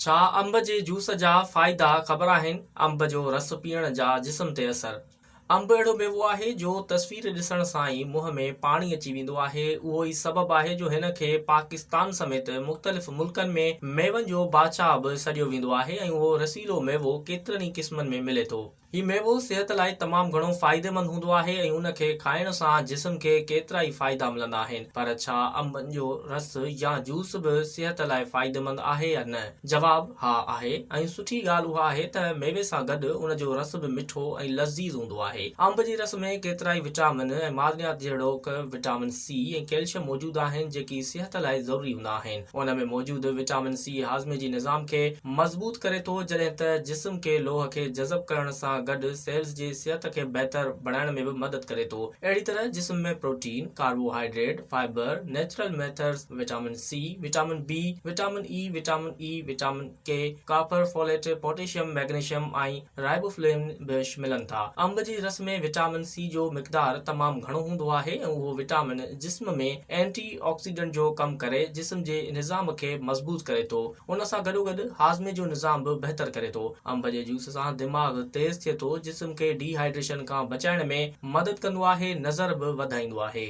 छा अंब जे जूस जा फ़ाइदा ख़बर आहिनि? अंब जो रस पीअण जा जिस्म ते असर। अंब अहिड़ो मेवो आहे जो तस्वीर ॾिसण सां ई मुंहं में पाणी अची वेंदो आहे। उहो ई सबबु आहे जो हिन खे पाकिस्तान समेत मुख़्तलिफ़ मुल्कनि में मेवनि जो बादशाह बि सॾियो वेंदो आहे ऐं उहो रसीलो मेवो केतिरनि ई क़िस्मनि में मिले थो। हीउ मेवो सिहत लाइ तमामु घणो फ़ाइदेमंद हूंदो आहे ऐं उन खे खाइण सां जिस्म खे केतिरा ई फ़ाइदा मिलंदा आहिनि। पर छा अंबनि जो रस या जूस बि सिहत लाइ फ़ाइदेमंद आहे या न? जवाबु हा आहे ऐं सुठी ॻाल्हि उहा आहे त मेवे सां गॾु उन जो रस बि मिठो ऐं लज़ीज़ हूंदो आहे। अंब जे रस में केतिरा ई विटामिन ऐं मादनियात जहिड़ोक विटामिन सी ऐं कैल्शियम मौजूदु आहिनि जेकी सिहत लाइ ज़रूरी हूंदा आहिनि। उन में मौजूदु विटामिन सी हाज़मे जी निज़ाम खे मज़बूत करे थो जॾहिं त जिस्म खे लोह खे जज़ब करण सां गॾु सेल्स जी सिहत खे बहितर बणाइण में बि मदद करे थो। अहिड़ी तरह जिस्म में protein, carbohydrate, fibre, natural methods, vitamin C, vitamin B, vitamin E, vitamin K, copper, folate, potassium, magnesium ऐं राइबोफ्लेविन बि मिलनि था। अंब जे रस में विटामिन सी जो मिक़दार तमामु घणो हूंदो आहे ऐं उहो विटामिन जिस्म में एंटी ऑक्सीडेंट जो कमु करे जिस्म जे निज़ाम खे मज़बूत करे थो। उन सां गॾोगॾु हाज़मे जो निज़ाम बि बहितर करे थो। अंब जे जूस सां दिमाग़ तेज़ थिए थो, जिस्म खे डिहाइड्रेशन खां बचाइण में मदद कंदो आहे, नज़र बि वधाईंदो आहे।